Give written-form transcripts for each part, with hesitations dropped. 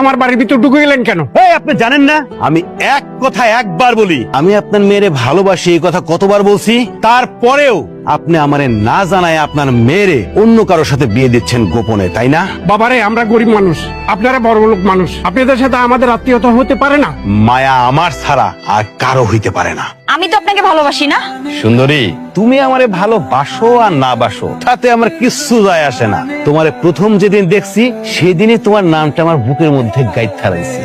আমার বাড়ির ভিতর ঢুকে গেলেন কেন? এই আপনি জানেন না আমি এক কথা একবার বলি, আমি আপনার মেয়েরে ভালোবাসি এই কথা কতবার বলছি, তারপরেও আপনি আমারে না জানায় আপনার মেয়েরে অন্য কারোর সাথে বিয়ে দিচ্ছেন গোপনে, তাই না? বাবারে, আমরা গরিব মানুষ, আপনারা বড় লোক মানুষ, আপনাদের সাথে আমাদের আত্মীয়তা হতে পারে না। মায়া আমার ছাড়া আর কারো হইতে পারে না। আমি তো আপনাকে ভালোবাসি না। সুন্দরী, তুমি আমারে ভালোবাসো আর না বাসো তাতে আমার কিচ্ছু যায় আসে না। তোমারে প্রথম যেদিন দেখছি সেদিনই তোমার নামটা আমার বুকের মধ্যে গাইথা রয়েছে।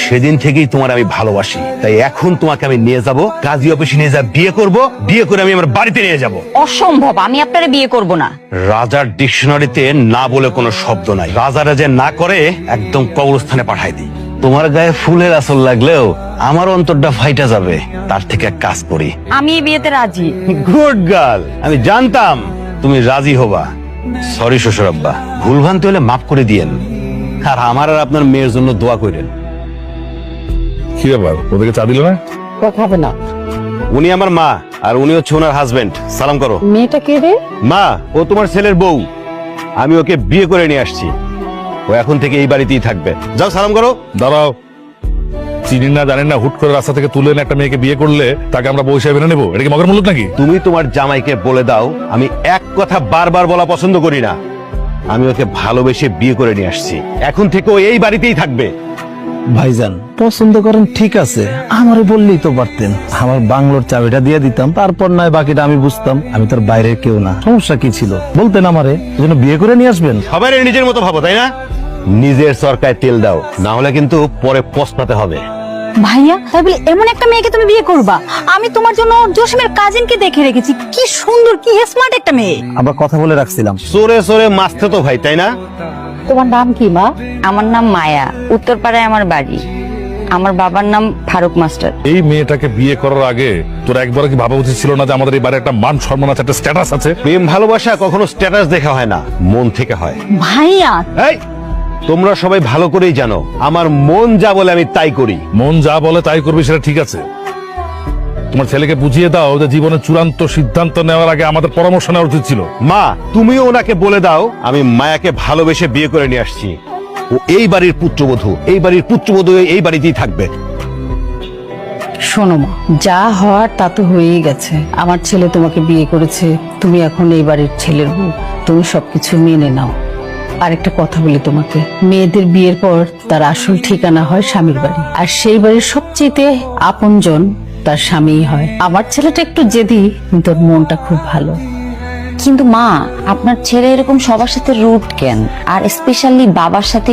সেদিন থেকেই তোমার আমি ভালোবাসি, তাই এখন তোমাকে আমি নিয়ে যাব, কাজী অফিসে নিয়ে যা বিয়ে করব, বিয়ে করে আমি আমার বাড়িতে নিয়ে যাব। অসম্ভব, আমি আপনারে বিয়ে করব না। রাজার ডিকশনারিতে না বলে কোনো শব্দ নাই। রাজারা যে না করে একদম কবরস্থানে পাঠাই দিই। তোমার গায়ে ফুলের আসল লাগলেও আমার অন্তরটা ফাইটা যাবে, তার থেকে এক কাজ করি। আমি এই বিয়েতে রাজি। গুড গার্ল, আমি জানতাম তুমি রাজি হবা। সরি শ্বশুর আব্বা, ভুলভ্রান্তি হলে মাফ করে দিয়েন, আর আমার আর আপনার মেয়ের জন্য দোয়া করেন। কি ব্যাপার, ওদেরকে চা দিল না? কথা হবে না। উনি আমার মা আর উনি হচ্ছে ওনার হাজবেন্ড। সালাম করো। মেয়েটা কে রে? মা, ও তোমার ছেলের বউ। আমি ওকে বিয়ে করে নিয়ে আসছি, ও এখন থেকে এই বাড়িতেই থাকবে। যাও সালাম করো। দাঁড়াও, চিনি না জানেন না হুট করে রাস্তা থেকে তুলে এনে একটা মেয়েকে বিয়ে করলে তাকে আমরা বউ হিসেবে মেনে নেবো? এটা কি মগের মূল্য নাকি? তুমি তোমার জামাইকে বলে দাও আমি এক কথা বারবার বলা পছন্দ করি না। আমি ওকে ভালোবেসে বিয়ে করে নিয়ে আসছি, এখন থেকে ও এই বাড়িতেই থাকবে। ভাইজান পছন্দ করেন ঠিক আছে, আমারে বললেই তো পারতেন, আমার বাংলোর চাবিটা দিয়ে দিতাম, তারপর নয় বাকিটা আমি বুঝতাম। আমি তোর বাইরের কেউ না, সমস্যা কি ছিল বলতেন আমারে, এজন্য বিয়ে করে নিয়ে আসবেন। সবাই নিজের মতো ভাবো, তাই না? নিজের সরকায় তেল দাও, না হলে কিন্তু পরে পস্তাতে হবে। ভাইয়া, তাই বলে এমন একটা মেয়েকে তুমি বিয়ে করবা? আমি তোমার জন্য জসিমের কাজিনকে দেখে রেখেছি, কি সুন্দর, কি স্মার্ট একটা মেয়ে। আমরা কথা বলে রাখছিলাম। সোরে সোরে মাসতে তো ভাই, তাই না? তোমার নাম কি মা? আমার নাম মায়া, উত্তরপাড়ায় আমার বাড়ি। আমার বাবার নাম ফারুক মাস্টার। এই মেয়েটাকে বিয়ে করার আগে তোর একবার কি ভাবা উচিত ছিল না যে আমাদের এই বাড়ির একটা মান সম্মান আছে, একটা স্ট্যাটাস আছে? প্রেম ভালোবাসা কখনো স্ট্যাটাস দেখা হয় না, মন থেকে হয়। ভাইয়া, এই, তোমরা সবাই ভালো করেই জানো আমার মন যা বলে আমি তাই করি। মন যা বলে তাই করবি, সেটা ঠিক আছে। তোমার ছেলেকে বুঝিয়ে দাও যে জীবনের চূড়ান্ত সিদ্ধান্ত নেওয়ার আগে আমাদের পরামর্শ নেওয়া উচিত ছিল। মা, তুমিও ওনাকে বলে দাও আমি মায়াকে ভালোবেসে বিয়ে করে নিয়ে আসছি। ও এই বাড়ির পুত্রবধূ, এই বাড়ির পুত্রবধূ এই বাড়িতেই থাকবে। শোনো মা, যা হওয়ার তা তো হয়েই গেছে। আমার ছেলে তোমাকে বিয়ে করেছে, তুমি এখন এই বাড়ির ছেলের বউ, তুমি সবকিছু মেনে নাও। আরেকটা কথা বলি তোমাকে, মেয়েদের বিয়ের পর তার আসল ঠিকানা হয় স্বামীর বাড়ি, আর সেই বাড়ির সবচেয়ে আপনজন তার স্বামীই হয়। আমার ছেলেটা একটু জেদি, কিন্তু ওর মনটা খুব ভালো। কিন্তু মা, আপনার ছেলে এরকম সবার সাথে রুট কেন, আর স্পেশালি বাবার সাথে?